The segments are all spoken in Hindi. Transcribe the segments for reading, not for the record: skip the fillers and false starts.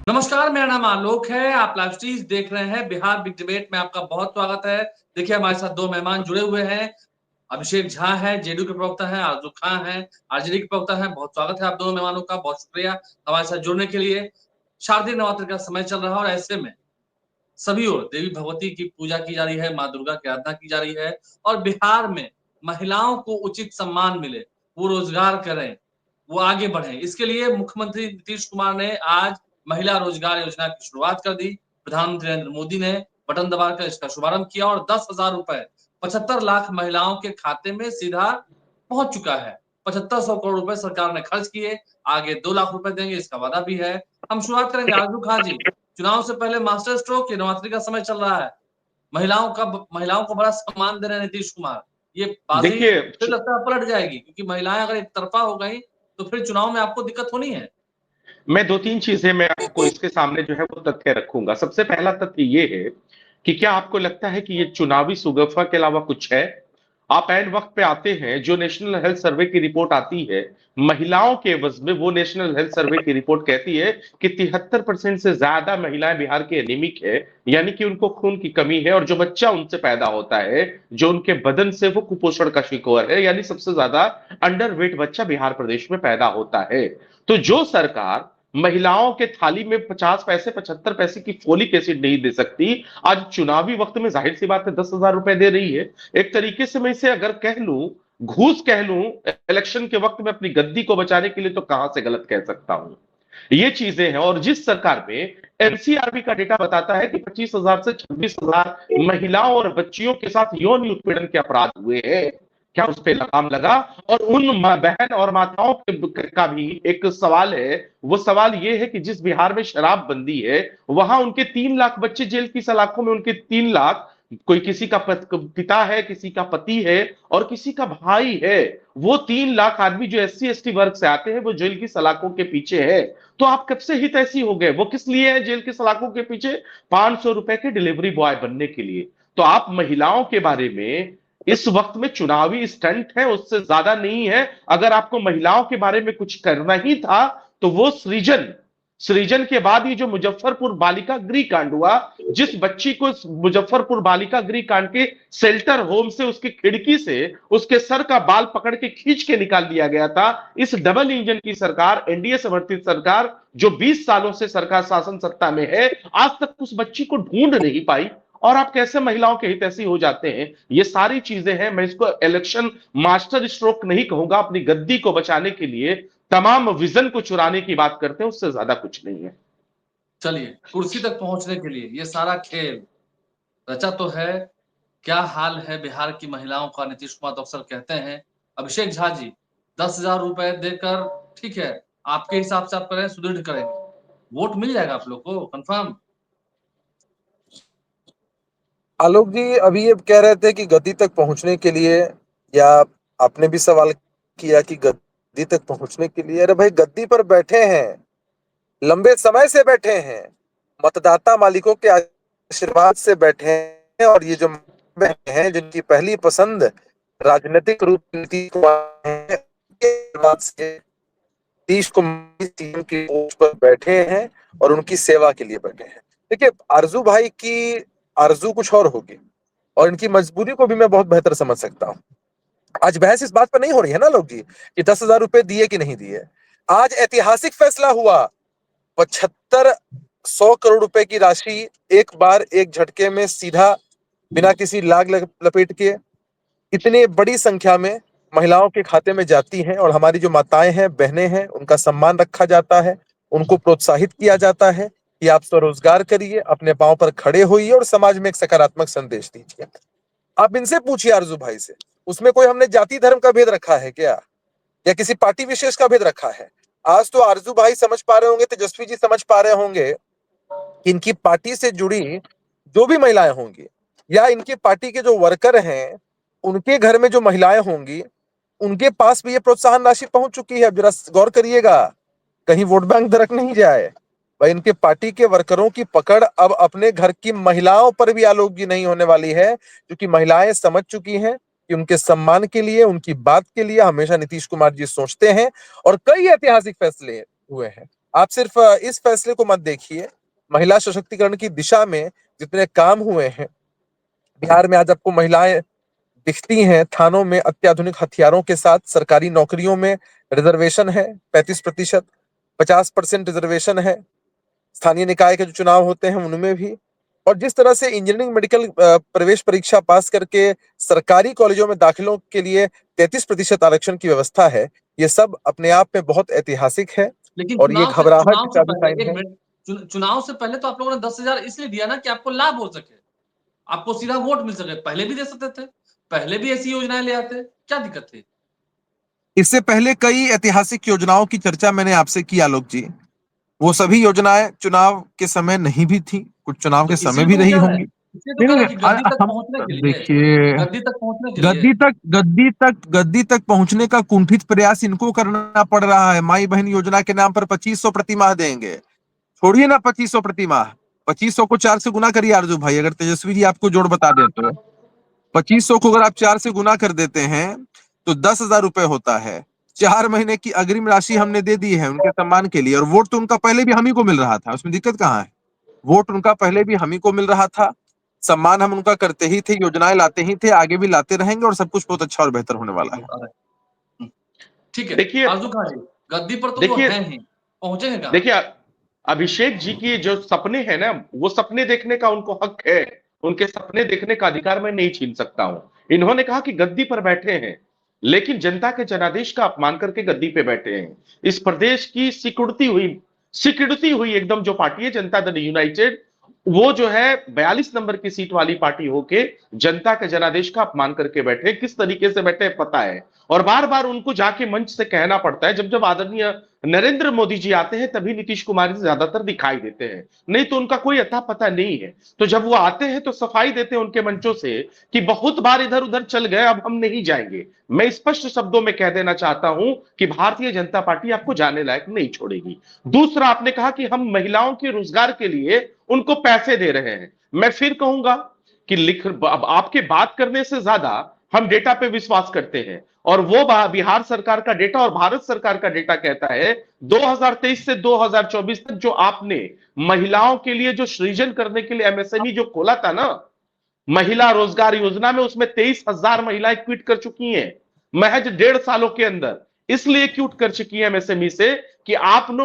नमस्कार, मेरा नाम आलोक है। आप लाइव स्ट्रीम देख रहे हैं। बिहार बिग डिबेट में आपका बहुत स्वागत है। देखिए, हमारे साथ 2 मेहमान जुड़े हुए हैं। अभिषेक झा हैं, जेडीयू के प्रवक्ता हैं, आरज़ू खां हैं, आरजेडी के प्रवक्ता हैं। बहुत स्वागत है आप दोनों मेहमानों का, बहुत शुक्रिया हमारे साथ जुड़ने के लिए। शारदीय नवरात्रि का समय चल रहा है और ऐसे में सभी ओर देवी भगवती की पूजा की जा रही है, माँ दुर्गा की आराधना की जा रही है और बिहार में महिलाओं को उचित सम्मान मिले, वो रोजगार करें, वो आगे बढ़ें। इसके लिए मुख्यमंत्री नीतीश कुमार ने आज महिला रोजगार योजना की शुरुआत कर दी। प्रधानमंत्री नरेंद्र मोदी ने बटन दबाकर इसका शुभारंभ किया और 10,000 रुपए 75 लाख महिलाओं के खाते में सीधा पहुंच चुका है। 7500 करोड़ रुपए सरकार ने खर्च किए, आगे 2 लाख रुपए देंगे, इसका वादा भी है। हम शुरुआत करेंगे आरज़ू खां जी। चुनाव से पहले मास्टर स्ट्रोक की नवरात्रि का समय चल रहा है। महिलाओं को बड़ा सम्मान दे रहे हैं नीतीश कुमार। ये बाजी देखिए, फिर लगता है पलट जाएगी, क्योंकि महिलाएं अगर एक तरफा हो गई तो फिर चुनाव में आपको दिक्कत होनी है। मैं 2-3 चीजें मैं आपको इसके सामने जो है वो तथ्य रखूंगा। सबसे पहला तथ्य ये है कि क्या आपको लगता है कि ये चुनावी सुगफा के अलावा कुछ है? आप ऐन वक्त पे आते हैं, जो नेशनल हेल्थ सर्वे की रिपोर्ट आती है महिलाओं के एवज में, वो नेशनल हेल्थ सर्वे की रिपोर्ट कहती है कि 73% से ज्यादा महिलाएं बिहार की एनीमिक है, यानी कि उनको खून की कमी है, और जो बच्चा उनसे पैदा होता है, जो उनके बदन से, वो कुपोषण का शिकार है, यानी सबसे ज्यादा अंडरवेट बच्चा बिहार प्रदेश में पैदा होता है। तो जो सरकार महिलाओं के थाली में 50 पैसे 75 पैसे की फोलिक एसिड नहीं दे सकती, आज चुनावी वक्त में जाहिर सी बात है 10,000 रुपए दे रही है। एक तरीके से मैं इसे अगर कह लूं, घूस कह लूं, इलेक्शन के वक्त में अपनी गद्दी को बचाने के लिए, तो कहां से गलत कह सकता हूं। ये चीजें हैं। और जिस सरकार में एनसीआरबी का डेटा बताता है कि 25,000 से 26,000 महिलाओं और बच्चियों के साथ यौन उत्पीड़न के अपराध हुए हैं, क्या उस पर लगाम लगा? और उन बहन और माताओं का भी एक सवाल है। वो सवाल ये है कि जिस बिहार में शराब बंदी है, वहां उनके 3 लाख बच्चे जेल की सलाखों में, उनके 3 लाख, कोई किसी का पिता है, किसी का पति है, और किसी का भाई है। वो 3 लाख आदमी जो एससी एसटी वर्ग से आते हैं, वो जेल की सलाखों के पीछे है। तो आप कब से हितैषी हो गए? वो किस लिए है जेल की सलाखों के पीछे? 500 रुपए के डिलीवरी बॉय बनने के लिए। तो आप महिलाओं के बारे में इस वक्त में चुनावी स्टंट है, उससे ज्यादा नहीं है। अगर आपको महिलाओं के बारे में कुछ करना ही था, तो वो सृजन सृजन के बाद ये जो मुजफ्फरपुर बालिका गृह कांड हुआ, जिस बच्ची को मुजफ्फरपुर बालिका गृह कांड के शेल्टर होम से, उसकी खिड़की से उसके सर का बाल पकड़ के खींच के निकाल दिया गया था, इस डबल इंजन की सरकार, एनडीए समर्थित सरकार, जो 20 सालों से सरकार शासन सत्ता में है, आज तक उस बच्ची को ढूंढ नहीं पाई। और आप कैसे महिलाओं के हितैषी हो जाते हैं? ये सारी चीजें हैं। मैं इसको इलेक्शन मास्टर स्ट्रोक नहीं कहूंगा। अपनी गद्दी को बचाने के लिए तमाम विजन को चुराने की बात करते हैं, उससे ज्यादा कुछ नहीं है। चलिए, कुर्सी तक पहुंचने के लिए ये सारा खेल रचा तो है। क्या हाल है बिहार की महिलाओं का, नीतीश कुमार तो अक्सर कहते हैं। अभिषेक झा जी, 10,000 रुपए देकर ठीक है, आपके हिसाब से आप करें, सुदृढ़ करेंगे, वोट मिल जाएगा आप लोग को कंफर्म? आलोक जी अभी ये कह रहे थे कि गद्दी तक पहुंचने के लिए, या आपने भी सवाल किया कि गद्दी तक पहुंचने के लिए। अरे भाई, गद्दी पर बैठे हैं, लंबे समय से बैठे हैं, मतदाता मालिकों के आशीर्वाद से बैठे हैं। और ये जो हैं जिनकी पहली पसंद राजनीतिक रूप से नीतीश कुमार है, उनके आशीर्वाद से नीतीश कुमार सीएम की पोस्ट पर बैठे हैं और उनकी सेवा के लिए बैठे हैं। देखिए, आरजू भाई की आरजू कुछ और होगी, और इनकी मजबूरी को भी मैं बहुत बेहतर समझ सकता हूँ। आज बहस इस बात पर नहीं हो रही है ना लोग जी, कि 10,000 रुपए दिए कि नहीं दिए। आज ऐतिहासिक फैसला हुआ। 7500 करोड़ रुपए की राशि एक बार एक झटके में सीधा, बिना किसी लाग लपेट के, इतनी बड़ी संख्या में महिलाओं के खाते में जाती हैं। और हमारी जो माताएं हैं, बहनें हैं, उनका सम्मान रखा जाता है, उनको प्रोत्साहित किया जाता है कि आप स्वरोजगार करिए, अपने पांव पर खड़े होइए और समाज में एक सकारात्मक संदेश दीजिए। आप इनसे पूछिए, आरजू भाई से, उसमें कोई हमने जाति धर्म का भेद रखा है क्या, या किसी पार्टी विशेष का भेद रखा है? आज तो आरजू भाई समझ पा रहे होंगे, तेजस्वी जी समझ पा रहे होंगे कि इनकी पार्टी से जुड़ी जो भी महिलाएं होंगी, या इनकी पार्टी के जो वर्कर हैं, उनके घर में जो महिलाएं होंगी, उनके पास भी ये प्रोत्साहन राशि पहुंच चुकी है। अब जरा गौर करिएगा, कहीं वोट बैंक दरक नहीं जाए। भाई, इनके पार्टी के वर्करों की पकड़ अब अपने घर की महिलाओं पर भी आलोक जी नहीं होने वाली है, क्योंकि महिलाएं समझ चुकी हैं कि उनके सम्मान के लिए, उनकी बात के लिए हमेशा नीतीश कुमार जी सोचते हैं। और कई ऐतिहासिक फैसले हुए हैं। आप सिर्फ इस फैसले को मत देखिए, महिला सशक्तिकरण की दिशा में जितने काम हुए हैं, बिहार में आज आपको महिलाएं दिखती हैं थानों में अत्याधुनिक हथियारों के साथ, सरकारी नौकरियों में रिजर्वेशन है 35%, 50% रिजर्वेशन है स्थानीय निकाय के जो चुनाव होते हैं उनमें भी, और जिस तरह से इंजीनियरिंग मेडिकल प्रवेश परीक्षा पास करके सरकारी कॉलेजों में दाखिलों के लिए 33% आरक्षण की व्यवस्था है, ये सब अपने आप में बहुत ऐतिहासिक है लेकिन और ये घबराहट का भी टाइम है। चुनाव से पहले तो आप लोगों ने 10,000 इसलिए दिया ना कि आपको लाभ हो सके, आपको सीधा वोट मिल सके। पहले भी दे सकते थे, पहले भी ऐसी योजनाएं ले आते, क्या दिक्कत थी? इससे पहले कई ऐतिहासिक योजनाओं की चर्चा मैंने आपसे की आलोक जी, वो सभी योजनाएं चुनाव के समय नहीं भी थी, कुछ चुनाव के समय भी रही होंगी। देखिए, गद्दी तक पहुंचने का कुंठित प्रयास इनको करना पड़ रहा है। माई बहन योजना के नाम पर 2500 प्रति माह देंगे, छोड़िए ना 2500 प्रति माह, 2500 को 4 से गुना करिए आरजू भाई, अगर तेजस्वी जी आपको जोड़ बता दे तो 2500 को अगर आप 4 से गुना कर देते हैं तो 10,000 रुपए होता है। 4 महीने की अग्रिम राशि हमने दे दी है उनके सम्मान के लिए, और वोट तो उनका पहले भी हम ही को मिल रहा था, उसमें दिक्कत कहाँ है? वोट उनका पहले भी हम ही को मिल रहा था, सम्मान हम उनका करते ही थे, योजनाएं लाते ही थे, आगे भी लाते रहेंगे, और सब कुछ बहुत अच्छा और बेहतर होने वाला है। ठीक है, देखिए आरजू खान जी, गद्दी पर तो वो हैं ही, पहुंचेंगे कहां? देखिए, अभिषेक जी की जो सपने हैं ना, वो सपने देखने का उनको हक है, उनके सपने देखने का अधिकार मैं नहीं छीन सकता हूं। इन्होंने कहा कि गद्दी पर बैठे हैं, लेकिन जनता के जनादेश का अपमान करके गद्दी पे बैठे हैं। इस प्रदेश की सिकुड़ती हुई एकदम जो पार्टी है जनता दल यूनाइटेड, वो जो है 42 नंबर की सीट वाली पार्टी होके जनता के जनादेश का अपमान करके बैठे। किस तरीके से बैठे पता है, और बार बार उनको जाके मंच से कहना पड़ता है। जब जब आदरणीय नरेंद्र मोदी जी आते हैं तभी नीतीश कुमार जी ज्यादातर दिखाई देते हैं, नहीं तो उनका कोई अता पता नहीं है। तो जब वो आते हैं तो सफाई देते हैं उनके मंचों से कि बहुत बार इधर उधर चल गए, अब हम नहीं जाएंगे। मैं स्पष्ट शब्दों में कह देना चाहता हूं कि भारतीय जनता पार्टी आपको जाने लायक नहीं छोड़ेगी। दूसरा, आपने कहा कि हम महिलाओं के रोजगार के लिए उनको पैसे दे रहे हैं। मैं फिर कहूंगा कि अब आपके बात करने से ज्यादा हम डेटा पे विश्वास करते हैं, और वो बिहार सरकार का डेटा और भारत सरकार का डेटा कहता है 2023 से 2024 तक जो आपने महिलाओं के लिए जो सृजन करने के लिए एमएसएमई जो खोला था ना, महिला रोजगार योजना में, उसमें 23,000 महिलाएं क्विट कर चुकी हैं महज 1.5 सालों के अंदर। इसलिए क्विट कर चुकी है एमएसएमई से कि आपने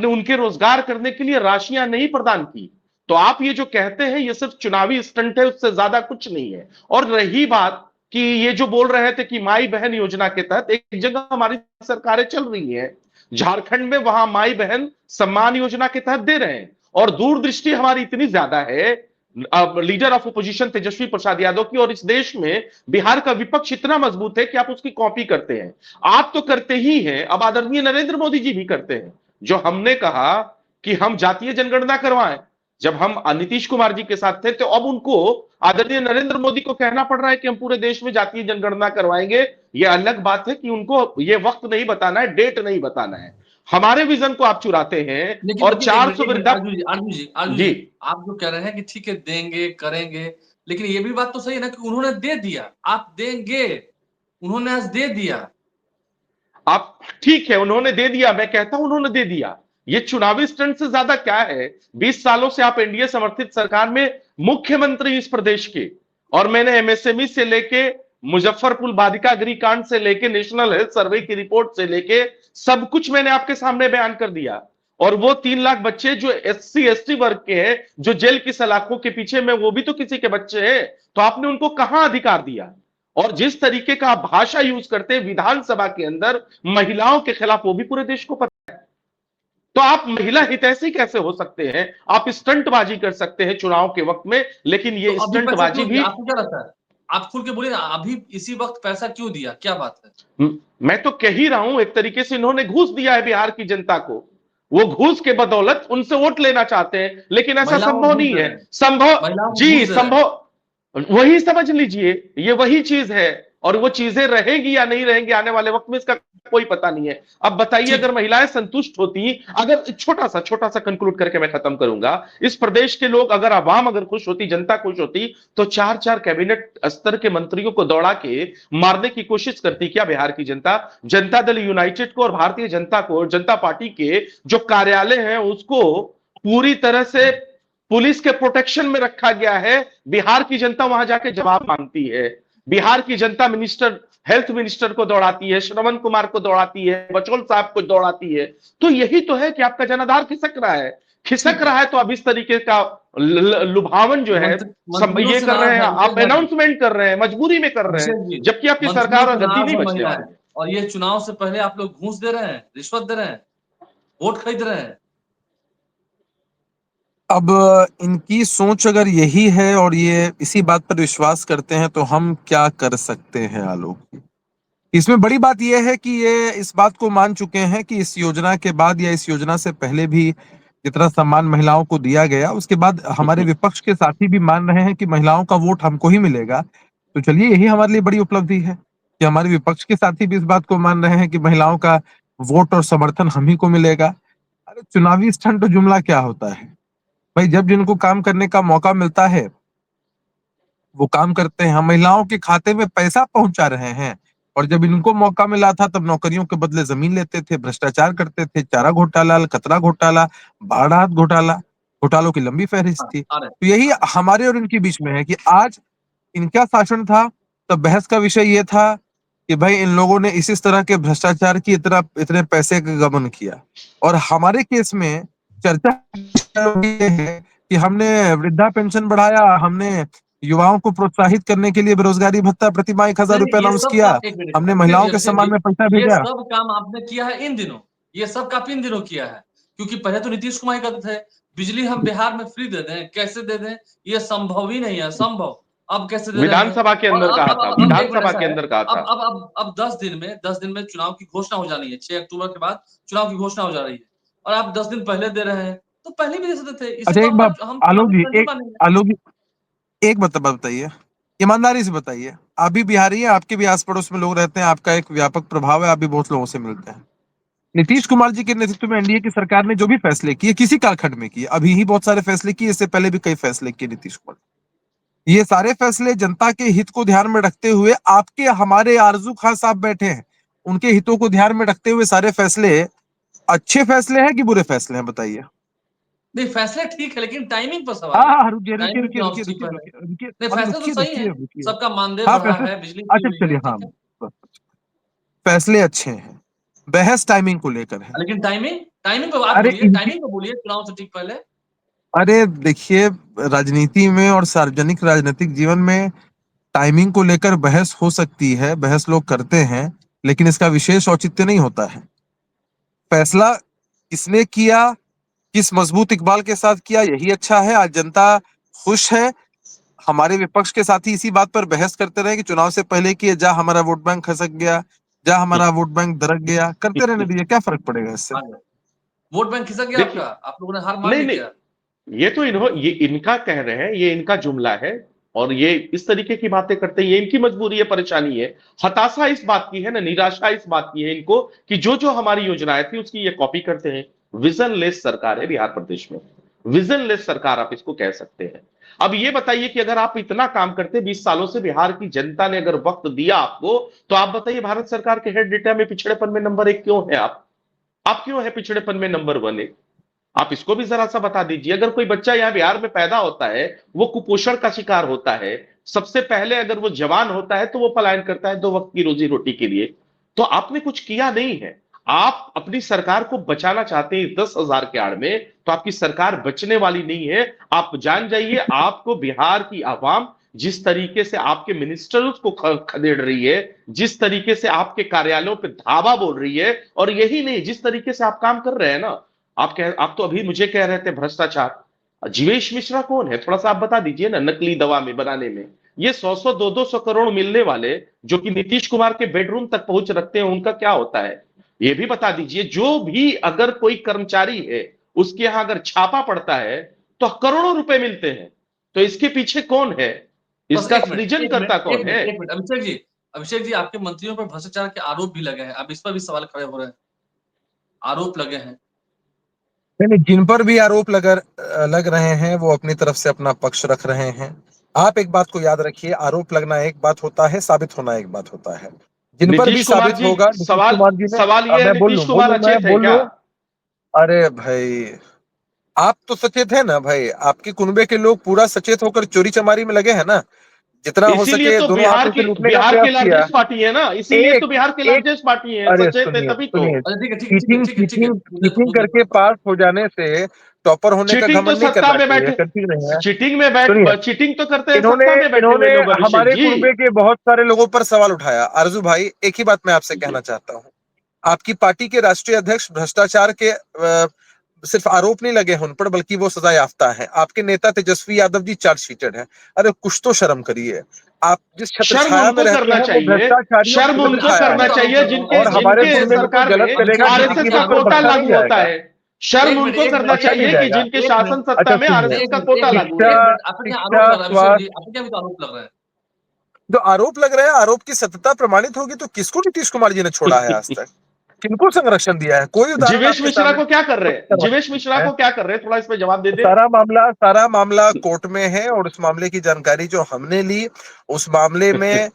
उनके रोजगार करने के लिए राशियां नहीं प्रदान की। तो आप ये जो कहते हैं ये सिर्फ चुनावी स्टंट है, उससे ज्यादा कुछ नहीं है। और रही बात कि ये जो बोल रहे थे कि माई बहन योजना के तहत एक जगह हमारी सरकारें चल रही हैं, झारखंड में, वहां माई बहन सम्मान योजना के तहत दे रहे हैं, और दूरदृष्टि हमारी इतनी ज्यादा है leader of opposition Tejashwi Prasad Yadav की, और इस देश में बिहार का विपक्ष इतना मजबूत है कि आप उसकी कॉपी करते हैं। आप तो करते ही हैं, अब आदरणीय नरेंद्र मोदी जी भी करते हैं। जो हमने कहा कि हम जातीय जनगणना करवाएं, जब हम नीतीश कुमार जी के साथ थे, तो अब उनको आदरणीय नरेंद्र मोदी को कहना पड़ रहा है कि हम पूरे देश में जातीय जनगणना करवाएंगे। यह अलग बात है कि उनको ये वक्त नहीं बताना है, डेट नहीं बताना है। हमारे विजन को आप चुराते हैं, और 400 आरजू जी, आप जो कह रहे हैं कि ठीक है देंगे करेंगे, लेकिन ये भी बात तो सही है ना कि उन्होंने दे दिया, आप देंगे, उन्होंने आज दे दिया। आप ठीक है, उन्होंने दे दिया, मैं कहता हूं उन्होंने दे दिया। ये चुनावी स्टंट से ज्यादा क्या है? 20 सालों से आप एनडीए समर्थित सरकार में मुख्यमंत्री इस प्रदेश के, और मैंने एमएसएमई से लेके मुजफ्फरपुर बालिका गृह कांड से लेके नेशनल हेल्थ सर्वे की रिपोर्ट से लेके सब कुछ मैंने आपके सामने बयान कर दिया। और वो 3 लाख बच्चे जो एससी एसटी वर्ग के हैं, जो जेल की सलाखों के पीछे में, वो भी तो किसी के बच्चे हैं। तो आपने उनको कहां अधिकार दिया? और जिस तरीके का आप भाषा यूज करते हैं विधानसभा के अंदर महिलाओं के खिलाफ, वो भी पूरे देश को पता है। तो आप महिला हितैषी कैसे हो सकते हैं? आप स्टंटबाजी कर सकते हैं चुनाव के वक्त में, लेकिन ये तो स्टंटबाजी भी, आपको क्या लगता है? आप खुल के बोलिए ना, अभी इसी वक्त पैसा क्यों दिया, क्या बात है? मैं तो कह ही रहा हूं, एक तरीके से इन्होंने घूस दिया है बिहार की जनता को। वो घूस के बदौलत उनसे वोट लेना चाहते हैं, लेकिन ऐसा संभव नहीं है। संभव, जी संभव, वही समझ लीजिए, ये वही चीज है। और वो चीजें रहेंगी या नहीं रहेंगी आने वाले वक्त में, इसका कोई पता नहीं है। अब बताइए, ठीक। अगर महिलाएं संतुष्ट होती, अगर छोटा सा कंक्लूड करके मैं खत्म करूंगा, इस प्रदेश के लोग अगर, आवाम अगर खुश होती, जनता खुश होती, तो 4-4 कैबिनेट स्तर के मंत्रियों को दौड़ा के मारने की कोशिश करती क्या बिहार की जनता? जनता दल यूनाइटेड को और भारतीय जनता को, जनता पार्टी के जो कार्यालय हैं उसको पूरी तरह से पुलिस के प्रोटेक्शन में रखा गया है। बिहार की जनता वहां जाके जवाब मांगती है। बिहार की जनता हेल्थ मिनिस्टर को दौड़ाती है, श्रवण कुमार को दौड़ाती है, बचौल साहब को दौड़ाती है। तो यही तो है कि आपका जनाधार खिसक रहा है। खिसक रहा है तो अब इस तरीके का लुभावन जो है, सब मंत्रियों ये से कर रहे नाराज हैं, है आप अभिषेक भाई। अनाउंसमेंट कर रहे हैं, मजबूरी में कर रहे हैं, अभिषेक जी, जबकि आपकी मंत्रियों सरकार और से गद्दी नाराज नहीं है बचने महिलाएं, वाली। और ये चुनाव से पहले आप लोग घूस दे रहे हैं, रिश्वत दे रहे हैं, वोट खरीद रहे हैं। अब इनकी सोच अगर यही है और ये इसी बात पर विश्वास करते हैं तो हम क्या कर सकते हैं आलोक? इसमें बड़ी बात यह है कि ये इस बात को मान चुके हैं कि इस योजना के बाद या इस योजना से पहले भी जितना सम्मान महिलाओं को दिया गया, उसके बाद हमारे विपक्ष के साथी भी मान रहे हैं कि महिलाओं का वोट हमको ही मिलेगा। तो चलिए, यही हमारे लिए बड़ी उपलब्धि है कि हमारे विपक्ष के साथी भी इस बात को मान रहे हैं कि महिलाओं का वोट और समर्थन हम ही को मिलेगा। अरे चुनावी स्टंट तो जुमला क्या होता है भाई? जब जिनको काम करने का मौका मिलता है वो काम करते हैं। हम महिलाओं के खाते में पैसा पहुंचा रहे हैं, और जब इनको मौका मिला था तब नौकरियों के बदले जमीन लेते थे, भ्रष्टाचार करते थे, चारा घोटाला, कतरा घोटाला, बाढ़ घोटाला, घोटालों की लंबी फहरिस्त हाँ, थी। आ रहे तो यही हमारे और इनके बीच में है कि आज इनका शासन था तब बहस का विषय ये था कि भाई इन लोगों ने इस तरह के भ्रष्टाचार की इतना इतने पैसे का गबन किया, और हमारे केस में चर्चा ये है कि हमने वृद्धा पेंशन बढ़ाया, हमने युवाओं को प्रोत्साहित करने के लिए बेरोजगारी भत्ता प्रतिमाह 1,000 नहीं, रुपए ये अनाउंस सब किया, काम, एक मिनट हमने अभिषेक महिलाओं जी, के अभिषेक सम्मान जी, में पैसा ये भेजा। सब काम आपने किया है इन दिनों, ये सब काम इन दिनों किया है, क्योंकि पहले तो नीतीश कुमार ही करते थे। बिजली हम बिहार में फ्री दे दें, कैसे दे दें? ये संभव ही नहीं है, संभव। अब कैसे दे रहे हैं? विधानसभा के और अंदर कहा था, अब एक मिनट, विधानसभा ऐसा के है, अंदर कहा था। अब 10 दिन में चुनाव की घोषणा हो जानी है। 6 अक्टूबर के बाद चुनाव की घोषणा हो जा रही है, और आप 10 दिन पहले दे रहे हैं, तो पहले भी दे सकते थे। इसे अच्छा तो एक बात हम आलोक चुनावी जी, स्टंट नहीं एक मानेंगे। आलोक जी, एक बताइए, ईमानदारी से बताइए, आप भी बिहारी हैं, आपके भी आस पड़ोस में लोग रहते हैं, आपका एक व्यापक प्रभाव है, आप भी बहुत लोगों से मिलते हैं। नीतीश कुमार जी के नेतृत्व में एनडीए की सरकार ने जो भी फैसले किए, किसी कालखंड में किए, अभी ही बहुत सारे फैसले किए, इससे पहले भी कई फैसले किए नीतीश कुमार, ये सारे फैसले जनता के हित को ध्यान में रखते हुए, आपके हमारे आरजू खान साहब बैठे हैं, उनके हितों को ध्यान में रखते हुए सारे फैसले अच्छे फैसले हैं कि बुरे फैसले हैं, बताइए? नहीं, फैसले ठीक है, लेकिन टाइमिंग पर हाँ सवाल है। हाँ, रुकिए रुकिए टाइमिंग रुकिए चुनाव रुकिए से ठीक रुकिए पहले। रुकिए रुकिए, नहीं, अरे फैसले तो रुकिए सही रुकिए है, रुकिए। सबका मानदेय हाँ बढ़ा फैसले, है, बिजली फ्री अच्छा हुई है, चलिए, हाँ ठीक है। बस, फैसले अच्छे हैं, बहस टाइमिंग को लेकर है। लेकिन टाइमिंग टाइमिंग पे बात अरे बोलिए, इनकी, टाइमिंग पे बोलिए, चुनाव से ठीक पहले। अरे देखिए, राजनीति में और सार्वजनिक राजनीतिक जीवन में टाइमिंग को लेकर बहस हो सकती है, बहस लोग करते हैं, लेकिन इसका विशेष औचित्य नहीं होता है। फैसला किसने किया, किस मजबूत इकबाल के साथ किया, यही अच्छा है। आज जनता खुश है। हमारे विपक्ष के साथी इसी बात पर बहस करते रहे कि चुनाव से पहले किए, जा हमारा वोट बैंक खसक गया, जा हमारा वोट बैंक दरक गया, करते रहने दीजिए, क्या फर्क पड़ेगा इससे? आ गया। वोट बैंक खिसक गया आपका, देखिए, आप लोगों ने हार मान नहीं ली नहीं, क्या? ये इनका कह रहे हैं, ये इनका जुमला है, और ये इस तरीके की बातें करते हैं, ये इनकी मजबूरी है, परेशानी है। हताशा इस बात की है ना, निराशा इस बात की है इनको कि जो जो हमारी योजनाएं थी उसकी ये कॉपी करते हैं। विजनलेस सरकार है बिहार प्रदेश में, विजनलेस सरकार आप इसको कह सकते हैं। अब ये बताइए कि अगर आप इतना काम करते 20 सालों से, बिहार की जनता ने अगर वक्त दिया आपको, तो आप बताइए भारत सरकार के हेड डेटा में पिछड़ेपन में नंबर 1 क्यों है आप क्यों है पिछड़ेपन में नंबर 1? आप इसको भी जरा सा बता दीजिए। अगर कोई बच्चा यहां बिहार में पैदा होता है, वो कुपोषण का शिकार होता है, सबसे पहले अगर वो जवान होता है तो वो पलायन करता है 2 वक्त की रोजी रोटी के लिए। तो आपने कुछ किया नहीं है। आप अपनी सरकार को बचाना चाहते हैं 10,000 के आड़ में, तो आपकी सरकार बचने वाली नहीं है। आप जान जाइए, आपको बिहार की आवाम जिस तरीके से आपके मिनिस्टर्स को खदेड़ रही है, जिस तरीके से आपके कार्यालयों पे धावा बोल रही है, और यही नहीं, जिस तरीके से आप काम कर रहे हैं ना, आप तो अभी मुझे कह रहे थे भ्रष्टाचार। जीवेश मिश्रा कौन है, थोड़ा सा आप बता दीजिए ना। नकली दवा में बनाने में ये 100-100 200-200 करोड़ मिलने वाले, जो कि नीतीश कुमार के बेडरूम तक पहुंच रखते हैं, उनका क्या होता है ये भी बता दीजिए। जो भी अगर कोई कर्मचारी है, उसके यहां अगर छापा पड़ता है तो करोड़ों रुपए मिलते हैं। तो इसके पीछे कौन है, बस इसका एक मिनट, सृजन एक करता मिनट, एक कौन मिनट, है? एक मिनट, अभिषेक जी, अभिषेक जी, आपके मंत्रियों पर भ्रष्टाचार के आरोप भी लगे हैं, अब इस पर भी सवाल खड़े हो रहे हैं, आरोप लगे हैं। नहीं, जिन पर भी आरोप लग रहे हैं वो अपनी तरफ से अपना पक्ष रख रहे हैं। आप एक बात को याद रखिए, आरोप लगना एक बात होता है, साबित होना एक बात होता है। जिन पर भी नीतीश कुमार साबित जी, होगा, नीतीश सवाल कुमार जी ने, सवाल ये है, मैं नीतीश कुमार मैं अचेत है बोल क्या? लूं। अरे भाई, आप तो सचेत है ना भाई, आपके कुनबे के लोग पूरा सचेत होकर चोरी चमारी में लगे हैं ना, जितना हो इसीलिए सके तो दोनों हाथों से लूटने का बिहार प्रयास की किया। लार्जेस्ट पार्टी है ना, इसीलिए तो एक बिहार की एक लार्जेस्ट पार्टी है, अरे सचेत है सुनिए तभी तो। सुनिए, अच्छा ठीक है, ठीक है, ठीक है, चीटिंग ठीक है, ठीक है, चीटिंग मुद्दे चीटिंग मुद्दे पर करके बात पास हो जाने से टॉपर होने का चीटिंग तो घमंड नहीं सत्ता करना में चाहिए, बैठे, कंफ्यूज नहीं है। सुनिए, चीटिंग तो करते हैं इन्होंने सत्ता में बैठे इन्होंने हुए लोग, अभिषेक हमारे जी। कुनबे के बहुत सारे लोगों पर सवाल उठाया। आरजू भाई, एक ही बात मैं आपसे कहना चाहता हूँ, आपकी पार्टी के राष्ट्रीय अध्यक्ष भ्रष्टाचार के सिर्फ आरोप नहीं लगे हैं उन पर, बल्कि वो सजा याफ्ता है। आपके नेता तेजस्वी यादव जी चार्जशीटेड है। अरे कुछ तो शर्म करिए। आप जिस छत्र शर्म छाया में उनको रहते करना हैं वो चाहिए, भ्रष्टाचारियों शर्म ने छत्र उनको छाया करना है। चाहिए जिनके और हमारे जिनके कुनबे को कोई सरकार गलत में करेगा तो आरएसएस किसी का हाल में कोटा बख्शा नहीं लागू होता जाएगा। है। शर्म उनको एक करना मिनट, बख्शा नहीं चाहिए कि जाएगा। जिनके एक शासन मिनट, सत्ता अच्छा में सुनिए, आरएसएस एक का मिनट, कोटा एक लागू मिनट, है। एक शिक्षा मिनट, आप पे क्या आरोप शिक्षा लग रहा है अभिषेक जी? स्वास्थ्य, आप पे क्या भी तो आरोप लग रहा है? जो आरोप लग रहा है, आरोप की सत्यता प्रमाणित होगी तो किसको नीतीश कुमार जी ने छोड़ा है आज तक? किनको संरक्षण दिया है? कोई उदाहरण जीवेश आपके मिश्रा सामने को क्या कर रहे हैं? जीवेश मिश्रा है? को क्या कर रहे हैं? थोड़ा इस पे जवाब दे दे। सारा मामला कोर्ट में है और उस मामले की जानकारी जो हमने ली, उस मामले में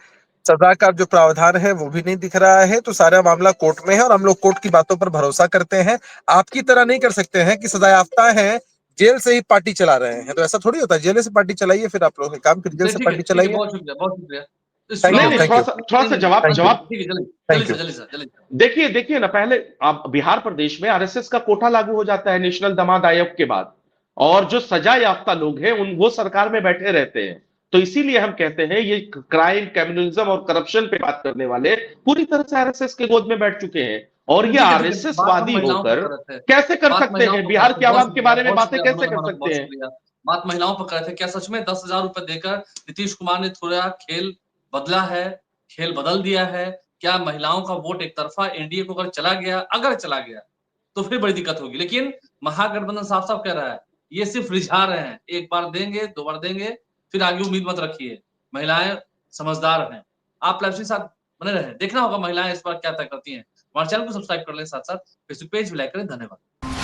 सजा का जो प्रावधान है वो भी नहीं दिख रहा है। तो सारा मामला कोर्ट में है और हम लोग कोर्ट की बातों पर भरोसा करते हैं। आपकी तरह नहीं कर सकते हैं कि सजायाफ्ता है, जेल से ही पार्टी चला रहे हैं। तो ऐसा थोड़ी होता है, जेल से पार्टी चलाइए, फिर आप लोग काम करिए, जेल चलिए से ठीक है, पार्टी ठीक है, चलाइए। बहुत शुक्रिया, बहुत शुक्रिया। इस थैंक नहीं यू, चुनाव नहीं, में थैंक यू, थोड़ा सा नहीं, जवाब ठीक है, जवाब ठीक है, जल्दी जल्दी थैंक से, यू। जल्दी से, जल्दी से। देखिए देखिए ना, पहले आप बिहार प्रदेश में आरएसएस का कोटा लागू हो जाता है नेशनल दमाद आयोग के बाद, और जो सजा याफ्ता लोग हैं उन वो सरकार में बैठे रहते हैं। तो इसीलिए हम कहते हैं ये क्राइम, कम्युनिज्म और करप्शन पे बात करने वाले पूरी तरह से आरएसएस के गोद में बैठ चुके हैं, और ये ठीक है, आरएसएस बात हम वादी महिलाओं पर होकर कर रहे थे, कैसे कर बात सकते महिलाओं हैं? पर कर बिहार रहे थे, की बहुत आवाम के शुक्रिया, बारे में बहुत बातें शुक्रिया, कैसे मनोज कर मानव, सकते बहुत हैं? शुक्रिया। बात महिलाओं पर कर रहे थे, क्या सच में 10,000 रुपए देकर नीतीश कुमार ने थोड़ा खेल बदला है, खेल बदल दिया है? क्या महिलाओं का वोट एक तरफा एनडीए को अगर चला गया तो फिर बड़ी दिक्कत होगी। लेकिन महागठबंधन साफ साफ कह रहा है, ये सिर्फ रिझा रहे हैं, एक बार देंगे, 2 बार देंगे, फिर आगे उम्मीद मत रखिए। महिलाएं समझदार हैं। आप लाइव के साथ बने रहें, देखना होगा महिलाएं इस बार क्या तय करती हैं। हमारे चैनल को सब्सक्राइब कर लें, साथ साथ फेसबुक पेज भी लाइक करें। धन्यवाद।